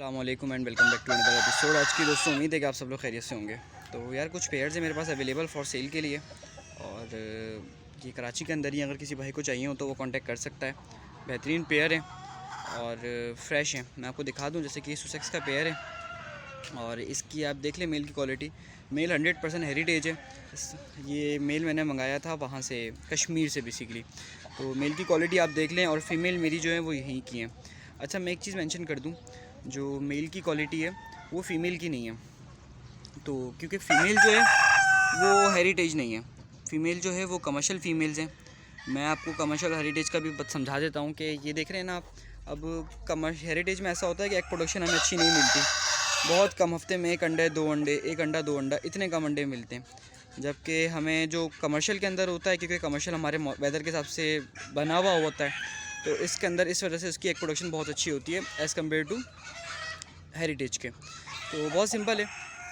अस्सलामुअलैकुम and welcome back to another episode. आज की दोस्तों उम्मीद है कि आप सब लोग खैरियत से होंगे। तो यार कुछ पेयर्स हैं मेरे पास अवेलेबल फॉर सेल के लिए, और ये कराची के अंदर ही अगर किसी भाई को चाहिए हो तो वो कांटेक्ट कर सकता है। बेहतरीन पेयर है और फ्रेश हैं। मैं आपको दिखा दूं, जैसे कि सुसेक्स का पेयर है और इसकी आप देख लें मेल की क्वालिटी। मेल 100% हेरिटेज है। ये मेल मैंने मंगाया था वहाँ से, कश्मीर से बेसिकली। तो मेल की क्वालिटी आप देख लें, और फीमेल मेरी जो है वो यहीं की है। अच्छा, मैं एक चीज़ मेंशन कर दूं, जो मेल की क्वालिटी है वो फ़ीमेल की नहीं है। तो क्योंकि फ़ीमेल जो है वो हेरिटेज नहीं है, फ़ीमेल जो है वो कमर्शियल फ़ीमेल्स हैं। मैं आपको कमर्शियल हेरिटेज का भी समझा देता हूँ कि ये देख रहे हैं ना आप। अब हेरिटेज में ऐसा होता है कि एग प्रोडक्शन हमें अच्छी नहीं मिलती। बहुत कम, हफ्ते में एक अंडे दो अंडे, एक अंडा दो अंडा, इतने कम अंडे मिलते हैं। जबकि हमें जो कमर्शियल के अंदर होता है, क्योंकि कमर्शियल हमारे वेदर के हिसाब से बना हुआ होता है, तो इसके अंदर इस वजह से उसकी एग प्रोडक्शन बहुत अच्छी होती है एज़ कम्पेयर टू हेरिटेज के। तो बहुत सिंपल है,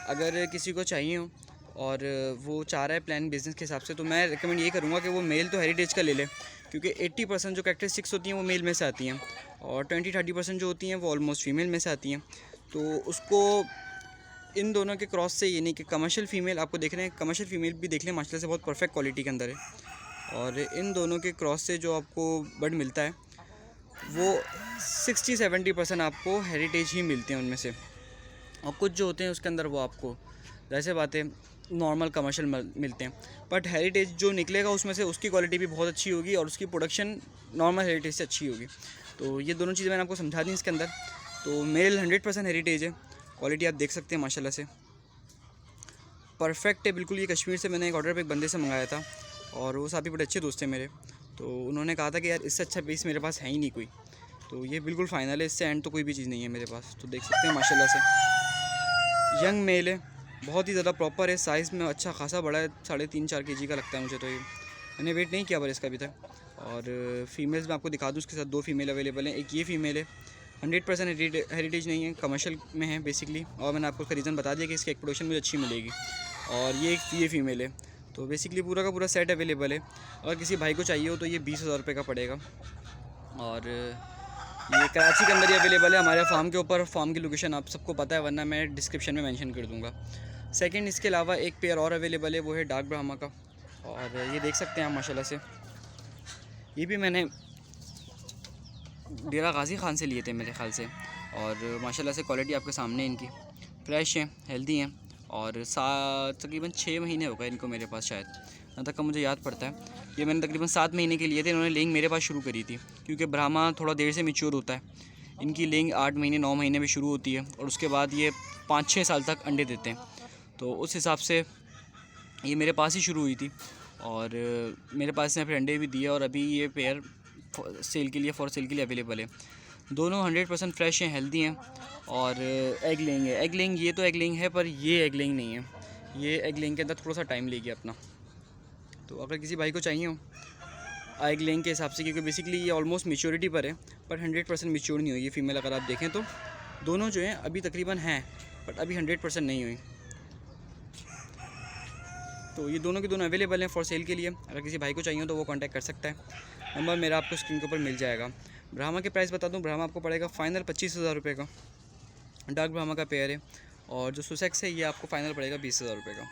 अगर किसी को चाहिए हो और वो चाह रहा है प्लान बिज़नेस के हिसाब से, तो मैं रिकमेंड ये करूँगा कि वो मेल तो हेरिटेज का ले ले, क्योंकि 80% जो कैरेक्टरिस्टिक्स होती हैं वो मेल में से आती हैं, और 20-30% जो होती हैं वो ऑलमोस्ट फीमेल में से आती हैं। तो उसको इन दोनों के क्रॉस से, ये नहीं कि कमर्शियल फ़ीमेल आपको देख रहे हैं, कमर्शियल फ़ीमेल भी देख लें माशाल्लाह से बहुत परफेक्ट क्वालिटी के अंदर है, और इन दोनों के क्रॉस से जो आपको बर्ड मिलता है वो 60-70% आपको हेरिटेज ही मिलते हैं उनमें से, और कुछ जो होते हैं उसके अंदर वो आपको वैसे बातें नॉर्मल कमर्शियल मिलते हैं। बट हेरिटेज जो निकलेगा उसमें से उसकी क्वालिटी भी बहुत अच्छी होगी और उसकी प्रोडक्शन नॉर्मल हेरिटेज से अच्छी होगी। तो ये दोनों चीज़ें मैंने आपको समझा दी इसके अंदर। तो मेल 100% हेरिटेज है, क्वालिटी आप देख सकते हैं माशाल्लाह से परफेक्ट है बिल्कुल। ये कश्मीर से मैंने एक ऑर्डर पे एक बंदे से मंगाया था, और वो साथी बड़े अच्छे दोस्त हैं मेरे। तो उन्होंने कहा था कि यार इससे अच्छा पीस मेरे पास है ही नहीं कोई, तो ये बिल्कुल फ़ाइनल है, इससे एंड तो कोई भी चीज़ नहीं है मेरे पास। तो देख सकते हैं माशाल्लाह से यंग मेल है, बहुत ही ज़्यादा प्रॉपर है, साइज़ में अच्छा खासा बड़ा है, 3.5-4 kg का लगता है मुझे। तो ये मैंने वेट नहीं किया पर इसका अभी तक। और फीमेल्स में आपको दिखा दूँ, उसके साथ 2 फीमेल अवेलेबल हैं। एक ये फ़ीमेल है, 100% हेरिटेज नहीं है, कमर्शियल में है बेसिकली, और मैंने आपको उसका रीज़न बता दिया कि इसकी एक प्रोडक्शन मुझे अच्छी मिलेगी। और ये फ़ीमेल है। तो बेसिकली पूरा का पूरा सेट अवेलेबल है। अगर किसी भाई को चाहिए हो तो ये 20,000 रुपये का पड़ेगा, और ये कराची के अंदर ही अवेलेबल है हमारे फार्म के ऊपर। फार्म की लोकेशन आप सबको पता है, वरना मैं डिस्क्रिप्शन में मेंशन कर दूंगा। सेकंड, इसके अलावा एक पेयर और अवेलेबल है, वो है डार्क ब्राह्मा का, और ये देख सकते हैं आप माशाल्लाह से। ये भी मैंने डेरा गाजी खान से लिए थे मेरे ख्याल से, और माशाल्लाह से क्वालिटी आपके सामने इनकी फ्रेश है, हेल्दी हैं, और तकरीबन 6 महीने हो गए इनको मेरे पास, शायद जहाँ तक का मुझे याद पड़ता है। ये मैंने तकरीबन 7 महीने के लिए थे, इन्होंने लेंग मेरे पास शुरू करी थी, क्योंकि ब्राह्मा थोड़ा देर से मैच्योर होता है। इनकी लेंग 8 महीने 9 महीने में शुरू होती है, और उसके बाद ये 5-6 साल तक अंडे देते हैं। तो उस हिसाब से ये मेरे पास ही शुरू हुई थी, और मेरे पास ने फिर अंडे भी दिए, और अभी ये पेयर सेल के लिए फॉर सेल के लिए अवेलेबल है। दोनों 100% फ्रेश हैं, हेल्दी हैं, और एग लेंग है। एग लेंग, ये तो एग लेंग है, पर ये एग लेंग नहीं है। ये एग लेंग के अंदर थोड़ा सा टाइम लेगी अपना। तो अगर किसी भाई को चाहिए हो एग लेंग के हिसाब से, क्योंकि बेसिकली ये ऑलमोस्ट मेच्योरिटी पर है, पर 100% मेच्योर नहीं हुई ये फ़ीमेल। अगर आप देखें तो दोनों जो हैं अभी तकरीबन हैं, बट अभी 100% नहीं हुई। तो ये दोनों के दोनों अवेलेबल हैं फॉर सेल के लिए। अगर किसी भाई को चाहिए तो वो कांटेक्ट कर सकता है। नंबर मेरा आपको स्क्रीन के ऊपर मिल जाएगा। ब्राह्मा के प्राइस बता दूं, ब्राह्मा आपको पड़ेगा फ़ाइनल 25,000 रुपये का। डार्क ब्राह्मा का पेयर है, और जो सुसेक्स है ये आपको फ़ाइनल पड़ेगा 20,000 रुपये का।